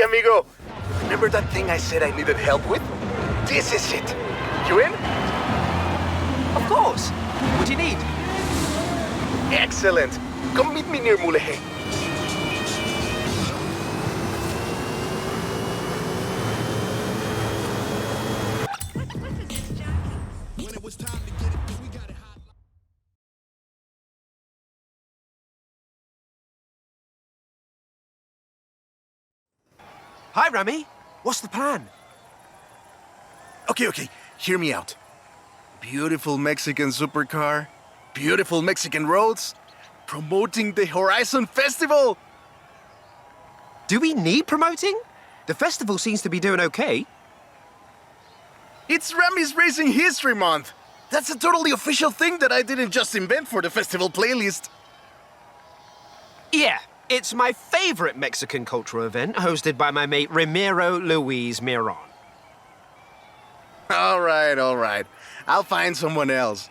amigo. Remember that thing I said I needed help with? This is it. You in? Of course. What do you need? Excellent. Come meet me near Mulehe. Hi, Rami. What's the plan? Okay. Hear me out. Beautiful Mexican supercar, beautiful Mexican roads, promoting the Horizon Festival. Do we need promoting? The festival seems to be doing okay. It's Rami's Racing History Month. That's a totally official thing that I didn't just invent for the festival playlist. Yeah, it's my favorite Mexican cultural event hosted by my mate Ramiro Luis Miron. All right. I'll find someone else.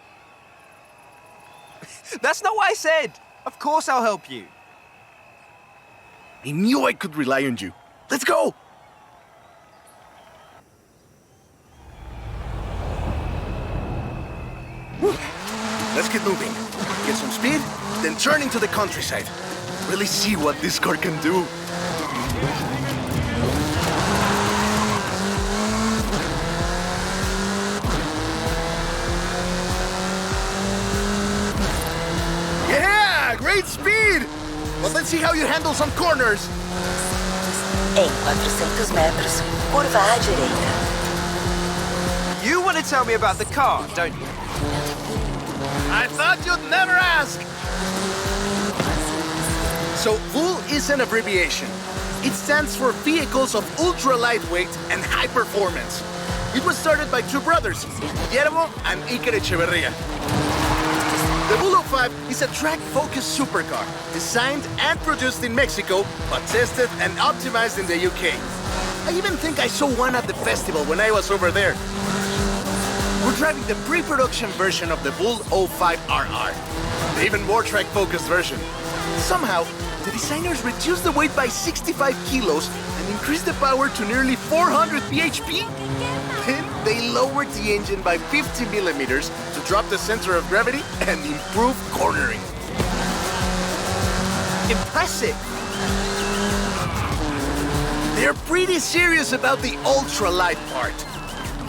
That's not what I said. Of course I'll help you. I knew I could rely on you. Let's go! Whew. Let's get moving. Get some speed, then turn into the countryside. Really see what this car can do. Yeah! Great speed! But let's see how you handle some corners. Em 400 metros, curva à direita. You want to tell me about the car, don't you? I thought you'd never ask! So, VUL is an abbreviation. It stands for Vehicles of Ultra Lightweight and High Performance. It was started by two brothers, Guillermo and Iker Echeverria. The VUL 05 is a track-focused supercar, designed and produced in Mexico, but tested and optimized in the UK. I even think I saw one at the festival when I was over there. We're driving the pre-production version of the VUL 05RR, the even more track-focused version. Somehow, the designers reduced the weight by 65 kilos and increased the power to nearly 400 bhp. Then they lowered the engine by 50 millimeters to drop the center of gravity and improve cornering. Impressive! They're pretty serious about the ultra-light part.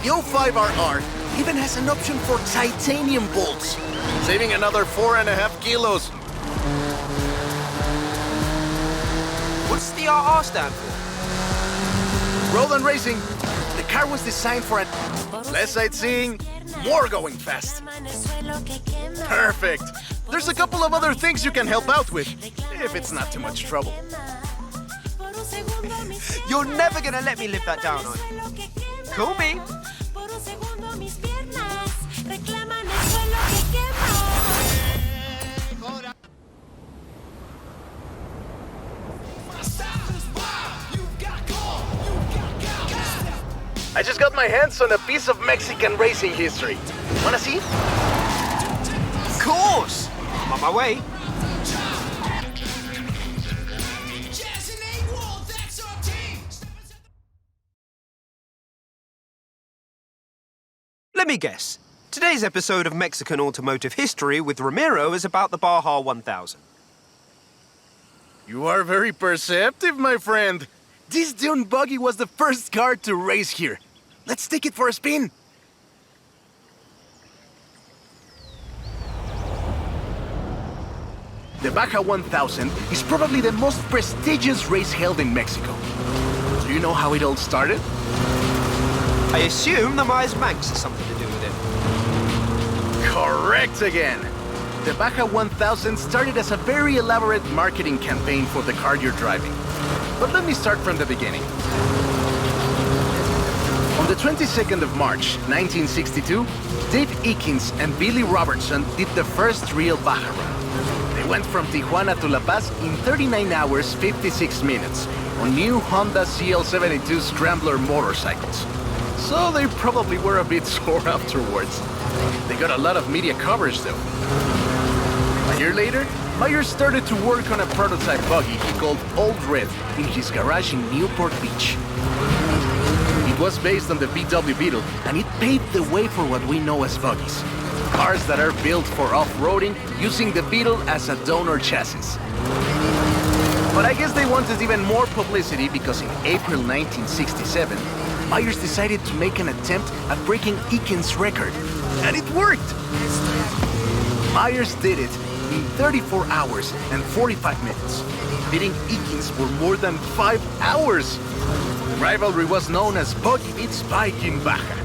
The 05RR even has an option for titanium bolts, saving another 4.5 kilos. What's the RR stand for? Road and racing. The car was designed for less sightseeing, more going fast. Perfect. There's a couple of other things you can help out with, if it's not too much trouble. You're never gonna let me live that down, are you? Call me. I just got my hands on a piece of Mexican racing history. Wanna see? Of course! I'm on my way. Let me guess. Today's episode of Mexican Automotive History with Ramiro is about the Baja 1000. You are very perceptive, my friend. This dune buggy was the first car to race here. Let's take it for a spin. The Baja 1000 is probably the most prestigious race held in Mexico. Do you know how it all started? I assume the Myers Manx has something to do with it. Correct again. The Baja 1000 started as a very elaborate marketing campaign for the car you're driving. But let me start from the beginning. On the 22nd of March, 1962, Dave Eakins and Billy Robertson did the first real Baja run. They went from Tijuana to La Paz in 39 hours, 56 minutes on new Honda CL72 Scrambler motorcycles. So they probably were a bit sore afterwards. They got a lot of media coverage though. A year later, Meyer started to work on a prototype buggy he called Old Red in his garage in Newport Beach. It was based on the VW Beetle, and it paved the way for what we know as buggies. Cars that are built for off-roading using the Beetle as a donor chassis. But I guess they wanted even more publicity because in April 1967, Myers decided to make an attempt at breaking Eakins' record. And it worked! Myers did it in 34 hours and 45 minutes, beating Eakins for more than 5 hours. The rivalry was known as Buggy Beats Bike in Baja.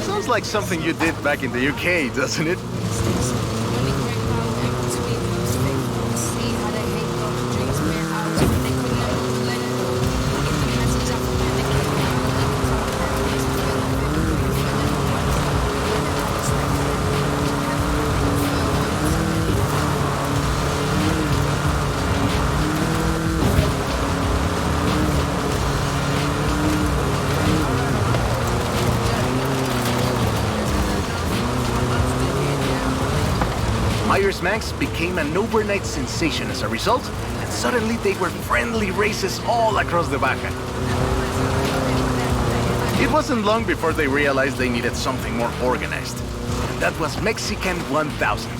Sounds like something you did back in the UK, doesn't it? Myers Max became an overnight sensation as a result, and suddenly they were friendly races all across the Baja. It wasn't long before they realized they needed something more organized, and that was Mexican 1000.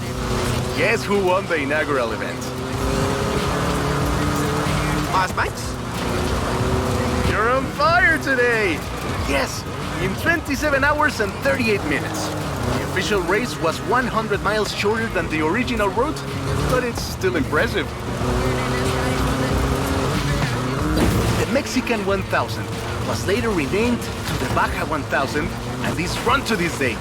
Guess who won the inaugural event? Myers Max? You're on fire today! Yes, in 27 hours and 38 minutes. The official race was 100 miles shorter than the original route, but it's still impressive. The Mexican 1000 was later renamed to the Baja 1000 and is run to this day.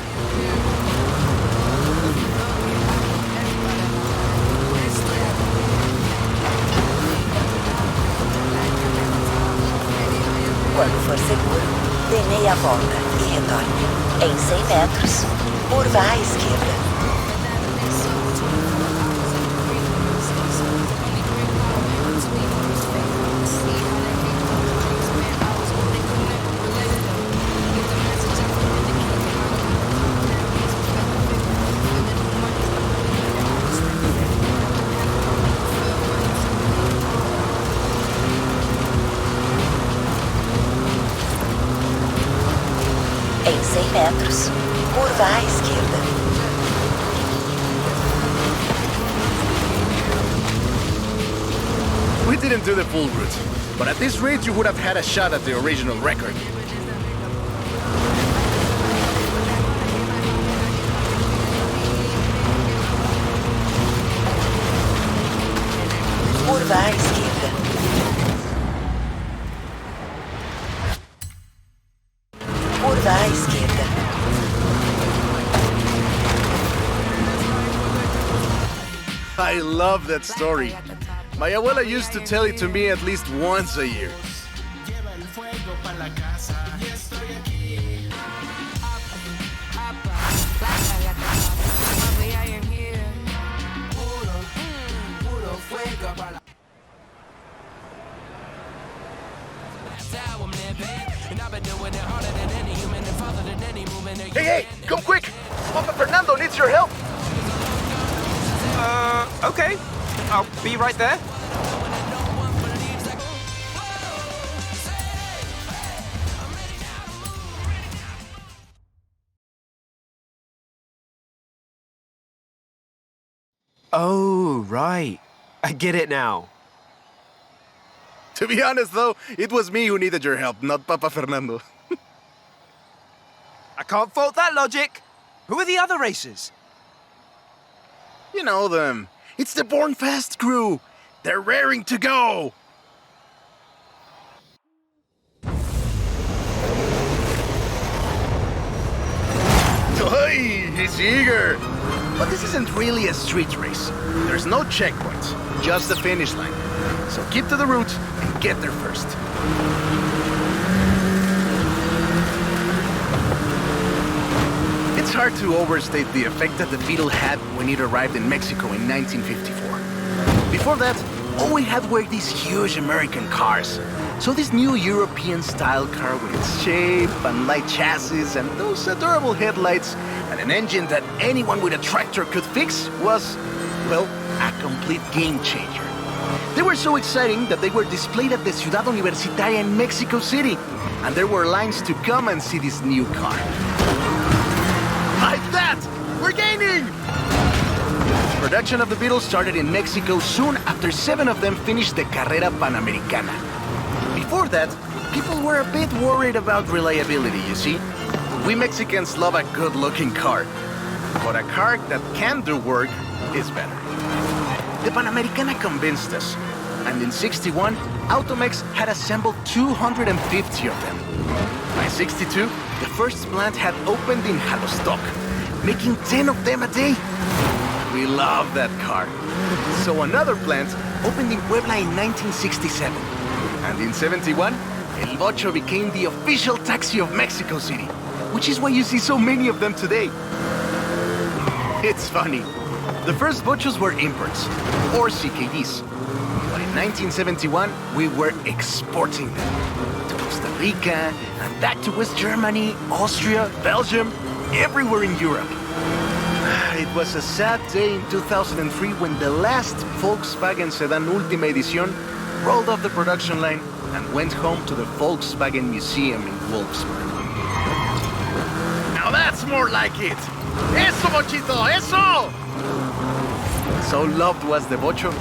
Quando for seguro, dê meia volta e retorne. Em 100 metros, curva à esquerda. Em 100 metros, curva à esquerda. We didn't do the full route, but at this rate you would have had a shot at the original record. Curva à esquerda. Curva à esquerda. I love that story. My abuela used to tell it to me at least once a year. Hey, come quick! Papa Fernando needs your help! Okay. I'll be right there. Oh, right. I get it now. To be honest, though, it was me who needed your help, not Papa Fernando. I can't fault that logic. Who are the other racers? You know them. It's the Born Fast crew. They're raring to go. Hey, he's eager. But this isn't really a street race. There's no checkpoints, just the finish line. So keep to the route and get there first. It's hard to overstate the effect that the Beetle had when it arrived in Mexico in 1954. Before that, all we had were these huge American cars. So this new European-style car with its shape and light chassis and those adorable headlights and an engine that anyone with a tractor could fix was Well, a complete game changer. They were so exciting that they were displayed at the Ciudad Universitaria in Mexico City, and there were lines to come and see this new car. Like that! We're gaining! Production of the Beetle started in Mexico soon after 7 of them finished the Carrera Panamericana. Before that, people were a bit worried about reliability, you see. We Mexicans love a good-looking car, but a car that can do work is better. The Panamericana convinced us, and in '61, Automex had assembled 250 of them. By '62, the first plant had opened in Jalostoc, making 10 of them a day. We love that car. So another plant opened in Puebla in 1967. And in '71, El Bocho became the official taxi of Mexico City, which is why you see so many of them today. It's funny. The first Bochos were imports, or CKDs. But in 1971, we were exporting them to Costa Rica, and back to West Germany, Austria, Belgium, everywhere in Europe. It was a sad day in 2003 when the last Volkswagen Sedan Última Edición rolled off the production line and went home to the Volkswagen Museum in Wolfsburg. Now that's more like it! Eso, Bochito, eso! So loved was the Bocho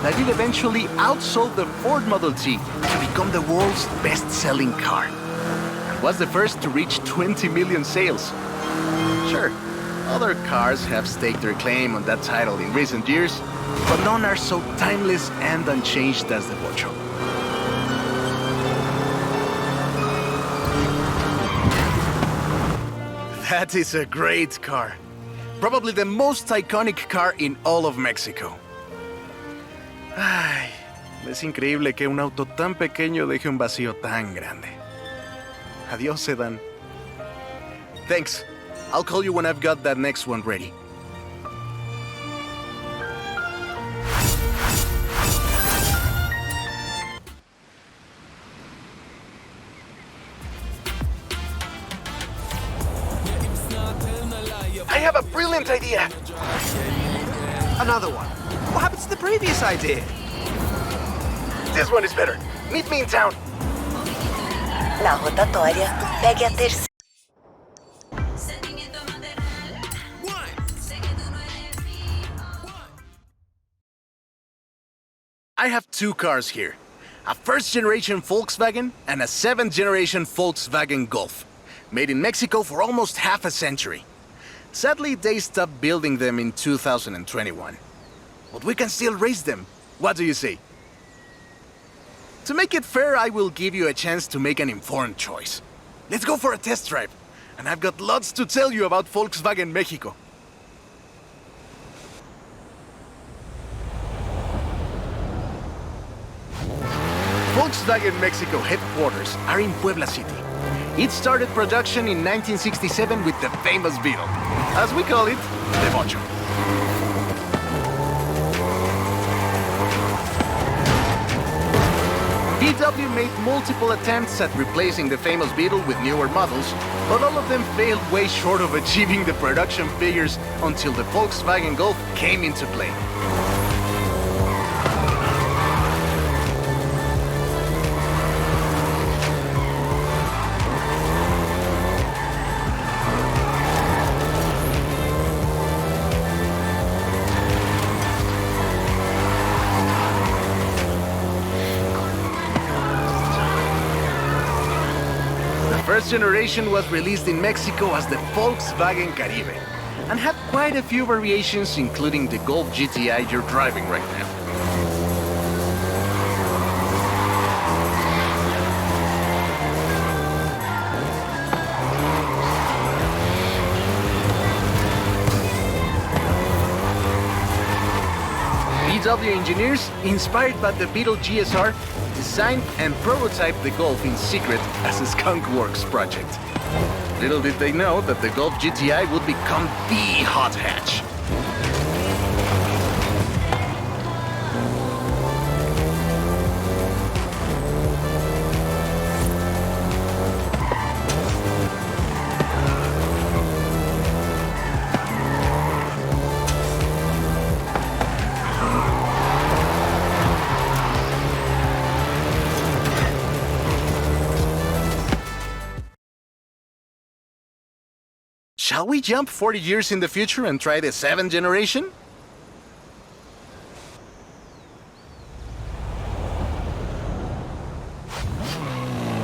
that it eventually outsold the Ford Model T to become the world's best-selling car. And was the first to reach 20 million sales. Sure, other cars have staked their claim on that title in recent years, but none are so timeless and unchanged as the Bocho. That is a great car. Probably the most iconic car in all of Mexico. Ay, es increíble que un auto tan pequeño deje un vacío tan grande. Adiós, Sedan. Thanks. I'll call you when I've got that next one ready. I have a brilliant idea! Another one. What happened to the previous idea? This one is better. Meet me in town. Na rotatória, pegue a terceira. I have 2 cars here. A first-generation Volkswagen and a 7th-generation Volkswagen Golf. Made in Mexico for almost half a century. Sadly, they stopped building them in 2021. But we can still race them. What do you say? To make it fair, I will give you a chance to make an informed choice. Let's go for a test drive. And I've got lots to tell you about Volkswagen Mexico. Volkswagen Mexico headquarters are in Puebla City. It started production in 1967 with the famous Beetle. As we call it, the Bocho. VW made multiple attempts at replacing the famous Beetle with newer models, but all of them failed way short of achieving the production figures until the Volkswagen Golf came into play. First generation was released in Mexico as the Volkswagen Caribe and had quite a few variations, including the Golf GTI you're driving right now. VW engineers, inspired by the Beetle GSR, designed and prototyped the Golf in secret as a Skunk Works project. Little did they know that the Golf GTI would become the hot hatch. Shall we jump 40 years in the future and try the seventh generation?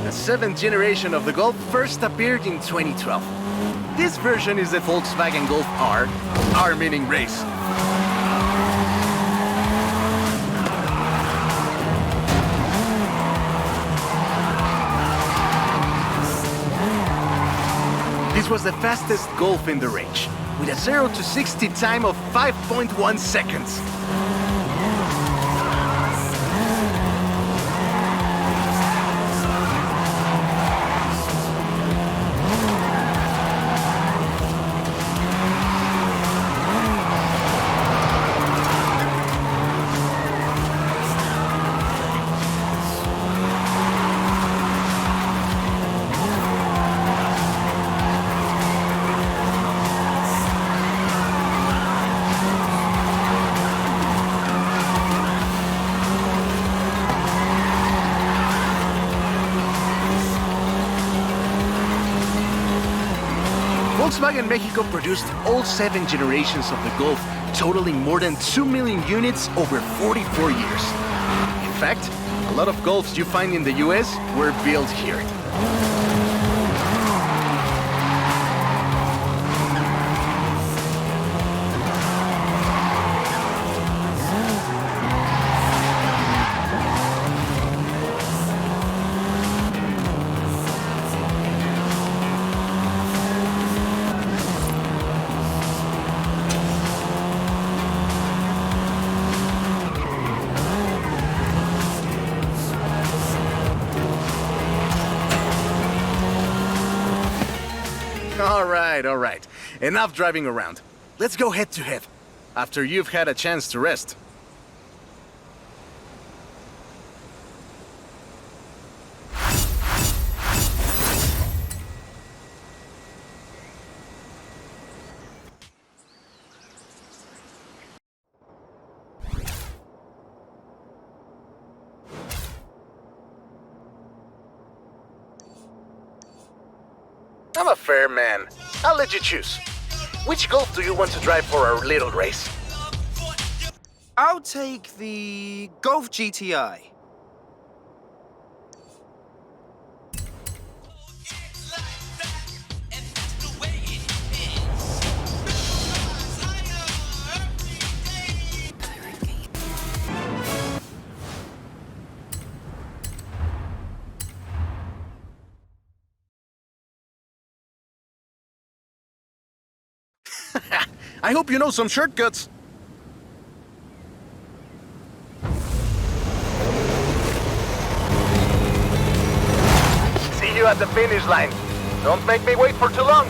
The seventh generation of the Golf first appeared in 2012. This version is the Volkswagen Golf R, R meaning race. This was the fastest Golf in the range, with a 0 to 60 time of 5.1 seconds. Volkswagen Mexico produced all 7 generations of the Golf, totaling more than 2 million units over 44 years. In fact, a lot of Golfs you find in the US were built here. All right. Enough driving around. Let's go head to head, after you've had a chance to rest. I'm a fair man. I'll let you choose. Which Golf do you want to drive for our little race? I'll take the Golf GTI. I hope you know some shortcuts. See you at the finish line. Don't make me wait for too long.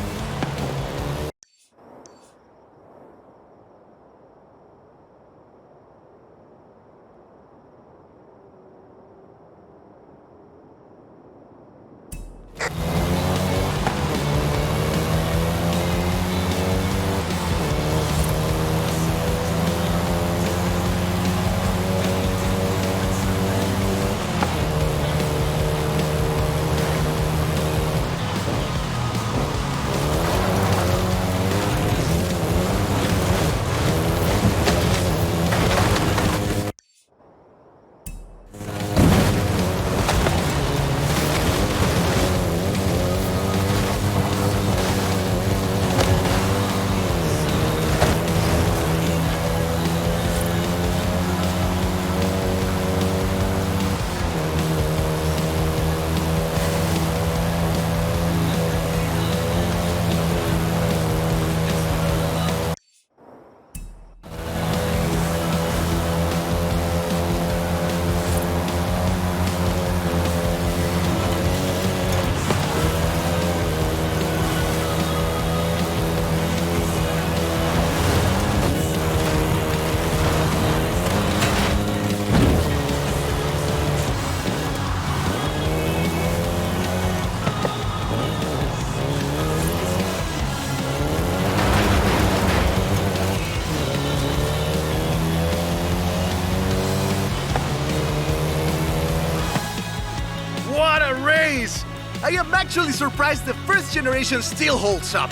I am actually surprised the first generation still holds up.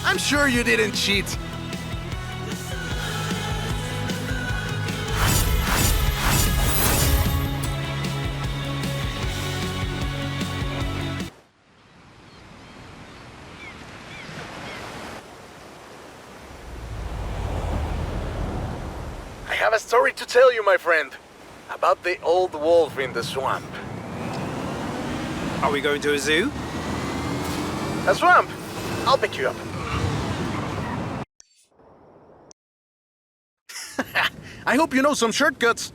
I'm sure you didn't cheat. I have a story to tell you, my friend, about the old wolf in the swamp. Are we going to a zoo? A swamp? I'll pick you up. I hope you know some shortcuts.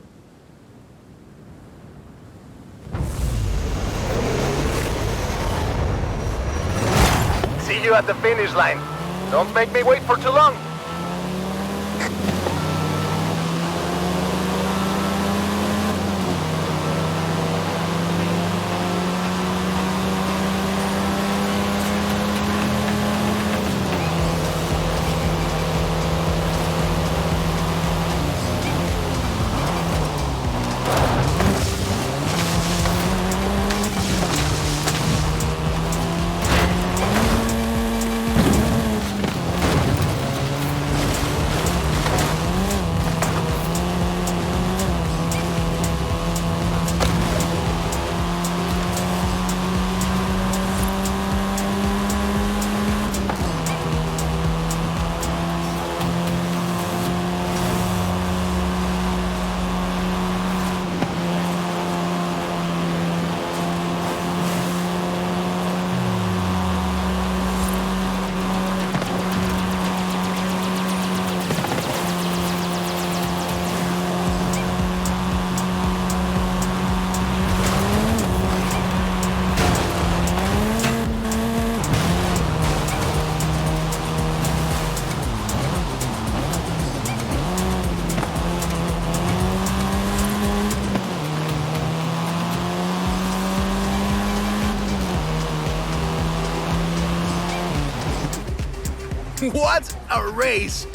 See you at the finish line. Don't make me wait for too long. What a race!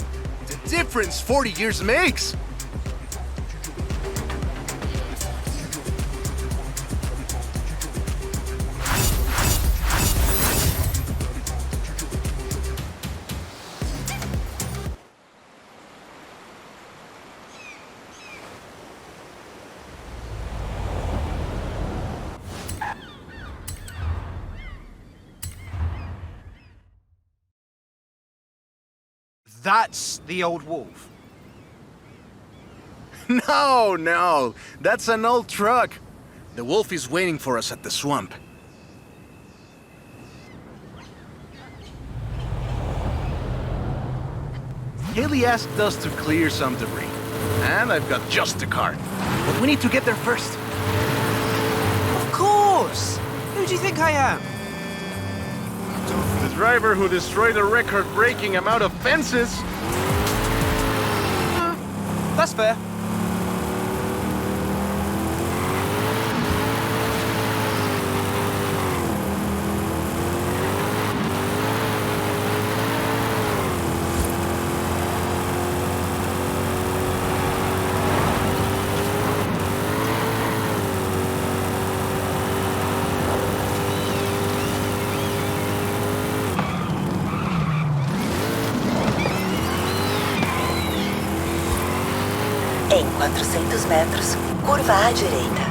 The difference 40 years makes! That's the old wolf. No, that's an old truck. The wolf is waiting for us at the swamp. Haley asked us to clear some debris, and I've got just the car. But we need to get there first. Of course! Who do you think I am? The driver who destroyed a record-breaking amount of fences. That's fair. Em 400 metros, curva à direita.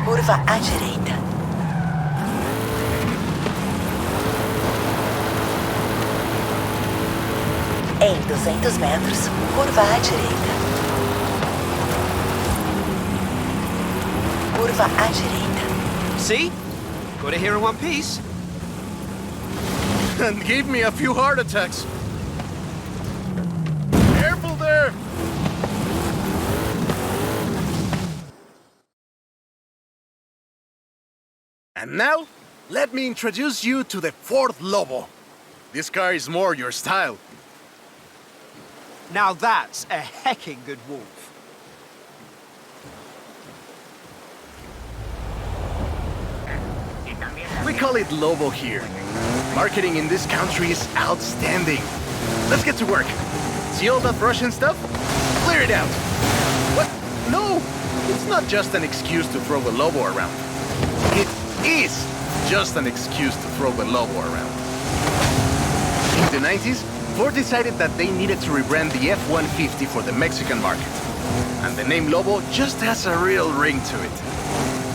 Curva à direita. Em 200 metros, curva à direita. Curva à direita. See? Got it here in one piece. And gave me a few heart attacks. Careful there! And now, let me introduce you to the fourth Lobo. This car is more your style. Now that's a hecking good wolf. We call it Lobo here. Marketing in this country is outstanding. Let's get to work. See all that Russian stuff? Clear it out. What? No! It's not just an excuse to throw a Lobo around. It is just an excuse to throw a Lobo around. In the 90s, Ford decided that they needed to rebrand the F-150 for the Mexican market. And the name Lobo just has a real ring to it.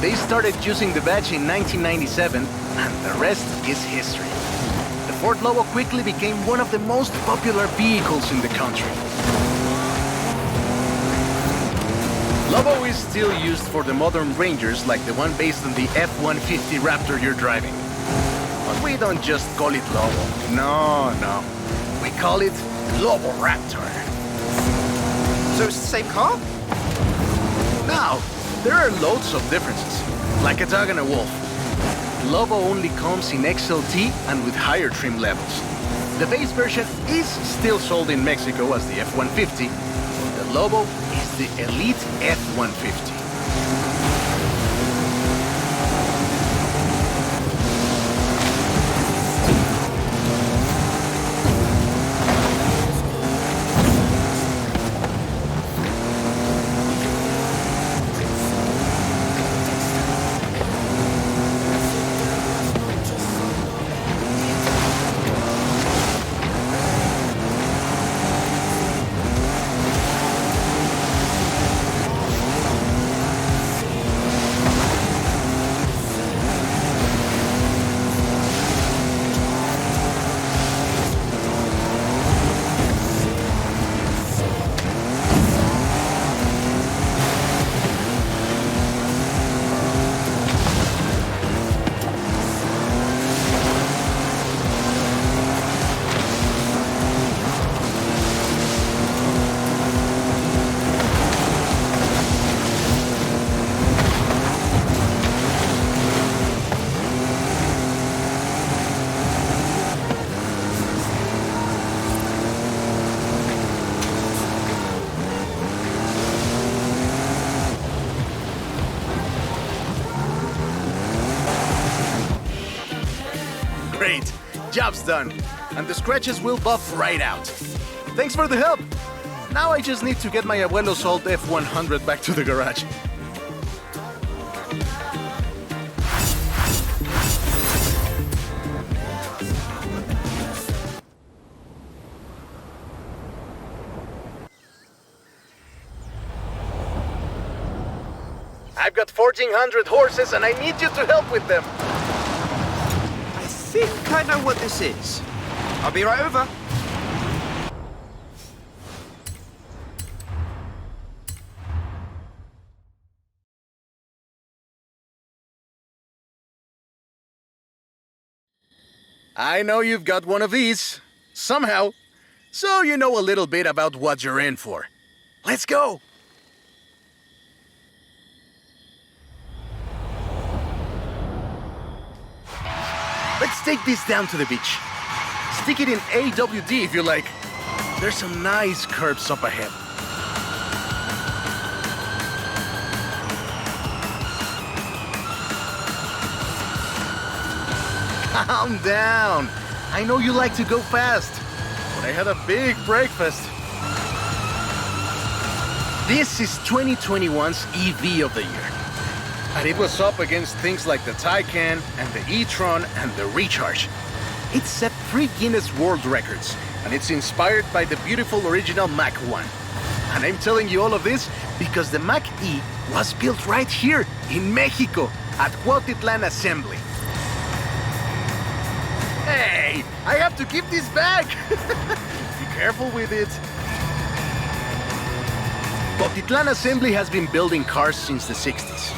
They started using the badge in 1997, and the rest is history. The Ford Lobo quickly became one of the most popular vehicles in the country. Lobo is still used for the modern Rangers like the one based on the F-150 Raptor you're driving. But we don't just call it Lobo. No. We call it Lobo Raptor. So it's the same car? Now, there are loads of differences, like a dog and a wolf. Lobo only comes in XLT and with higher trim levels. The base version is still sold in Mexico as the F-150, but the Lobo is the elite F-150. Great, job's done. And the scratches will buff right out. Thanks for the help. Now I just need to get my abuelo's old F-100 back to the garage. I've got 1,400 horses and I need you to help with them. I think I know what this is. I'll be right over. I know you've got one of these, somehow. So you know a little bit about what you're in for. Let's go! Let's take this down to the beach. Stick it in AWD if you like. There's some nice curves up ahead. Calm down. I know you like to go fast, but I had a big breakfast. This is 2021's EV of the year. And it was up against things like the Taycan and the e-tron and the Recharge. It set 3 Guinness World Records, and it's inspired by the beautiful original Mach 1. And I'm telling you all of this because the Mach E was built right here in Mexico at Cuautitlán Assembly. Hey, I have to keep this back. Be careful with it. Cuautitlán Assembly has been building cars since the 60s.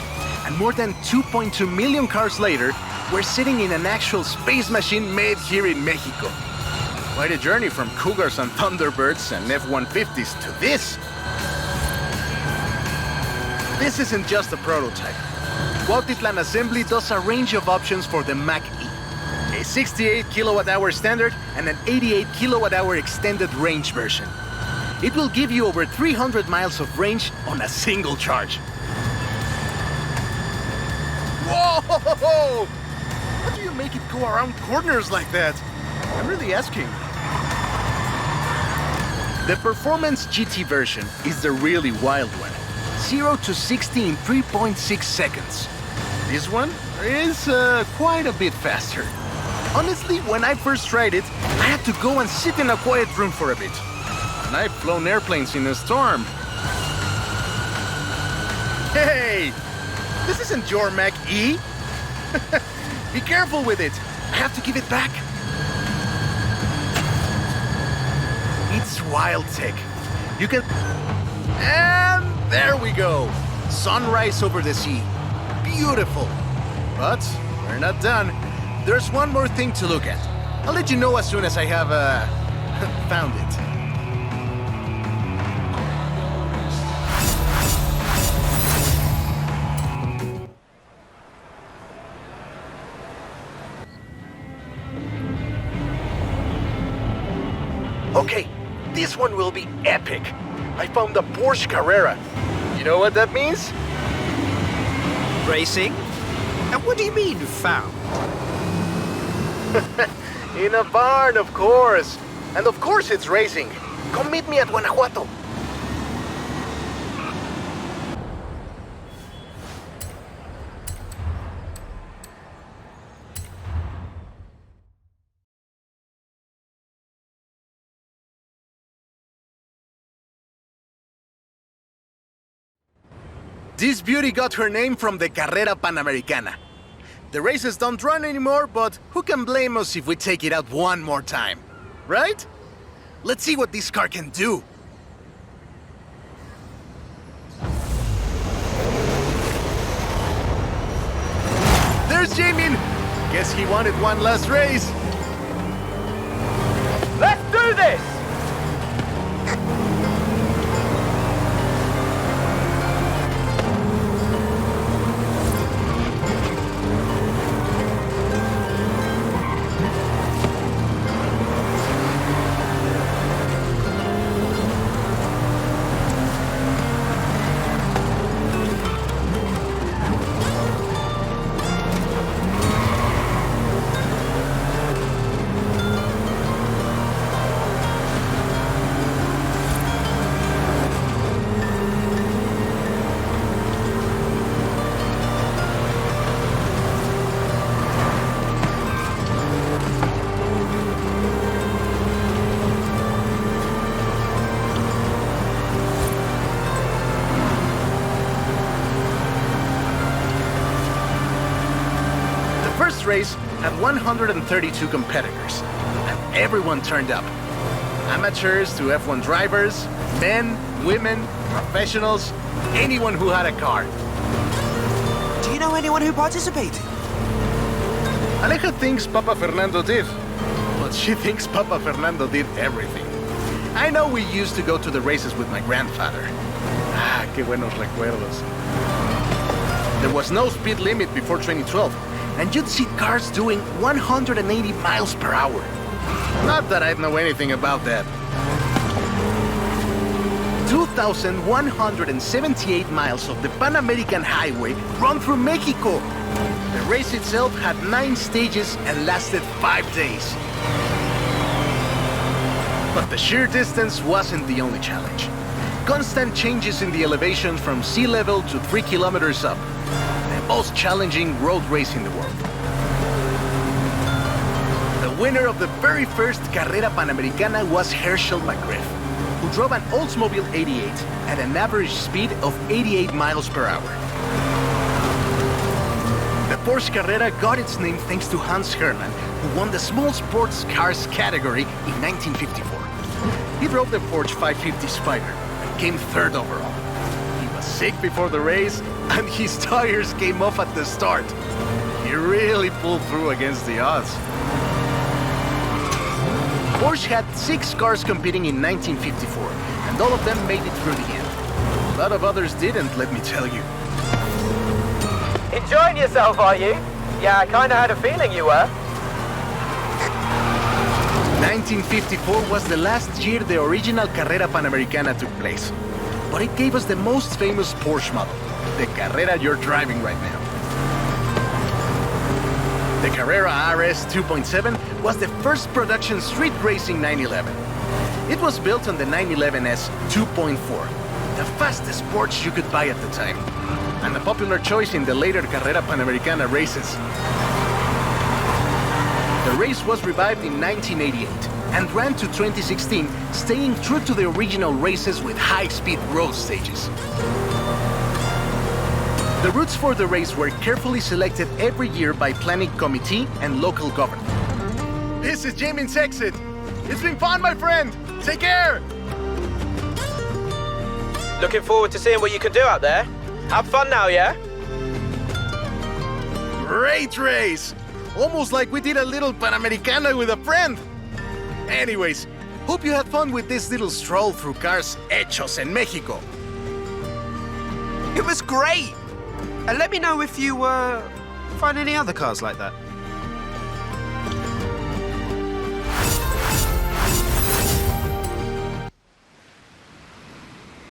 And more than 2.2 million cars later, we're sitting in an actual space machine made here in Mexico. Quite a journey from Cougars and Thunderbirds and F-150s to this. This isn't just a prototype. Cuautitlán Assembly does a range of options for the Mach E. A 68 kilowatt-hour standard and an 88 kilowatt-hour extended range version. It will give you over 300 miles of range on a single charge. Whoa! How do you make it go around corners like that? I'm really asking. The Performance GT version is the really wild one. 0 to 60 in 3.6 seconds. This one is quite a bit faster. Honestly, when I first tried it, I had to go and sit in a quiet room for a bit. And I've flown airplanes in a storm. Hey! This isn't your Mac E! Be careful with it! I have to give it back. It's wild tech. You can... And there we go! Sunrise over the sea. Beautiful. But we're not done. There's one more thing to look at. I'll let you know as soon as I have, found it. Okay, this one will be epic. I found a Porsche Carrera. You know what that means? Racing? And what do you mean, found? In a barn, of course. And of course it's racing. Come meet me at Guanajuato. This beauty got her name from the Carrera Panamericana. The races don't run anymore, but who can blame us if we take it out one more time? Right? Let's see what this car can do. There's Jamin! Guess he wanted one last race. Let's do this! Race had 132 competitors, and everyone turned up. Amateurs to F1 drivers, men, women, professionals, anyone who had a car. Do you know anyone who participated? Aleja thinks Papa Fernando did, but she thinks Papa Fernando did everything. I know we used to go to the races with my grandfather. Ah, qué buenos recuerdos. There was no speed limit before 2012, and you'd see cars doing 180 miles per hour. Not that I'd know anything about that. 2,178 miles of the Pan American Highway run through Mexico. The race itself had 9 stages and lasted 5 days. But the sheer distance wasn't the only challenge. Constant changes in the elevation from sea level to 3 kilometers up. The most challenging road race in the world. The winner of the very first Carrera Panamericana was Herschel McGriff, who drove an Oldsmobile 88 at an average speed of 88 miles per hour. The Porsche Carrera got its name thanks to Hans Hermann, who won the small sports cars category in 1954. He drove the Porsche 550 Spider and came 3rd overall. He was sick before the race, and his tires came off at the start. He really pulled through against the odds. Porsche had 6 cars competing in 1954, and all of them made it through the end. A lot of others didn't, let me tell you. Enjoying yourself, are you? Yeah, I kinda had a feeling you were. 1954 was the last year the original Carrera Panamericana took place. But it gave us the most famous Porsche model, the Carrera you're driving right now. The Carrera RS 2.7 was the first production street racing 911. It was built on the 911S 2.4. the fastest Porsche you could buy at the time, and a popular choice in the later Carrera Panamericana races. The race was revived in 1988 and ran to 2016, staying true to the original races with high-speed road stages. The routes for the race were carefully selected every year by planning committee and local government. This is Jamin's exit. It's been fun, my friend. Take care. Looking forward to seeing what you can do out there. Have fun now, yeah? Great race. Almost like we did a little Panamericana with a friend. Anyways, hope you had fun with this little stroll through cars hechos en Mexico. It was great! And let me know if you, find any other cars like that.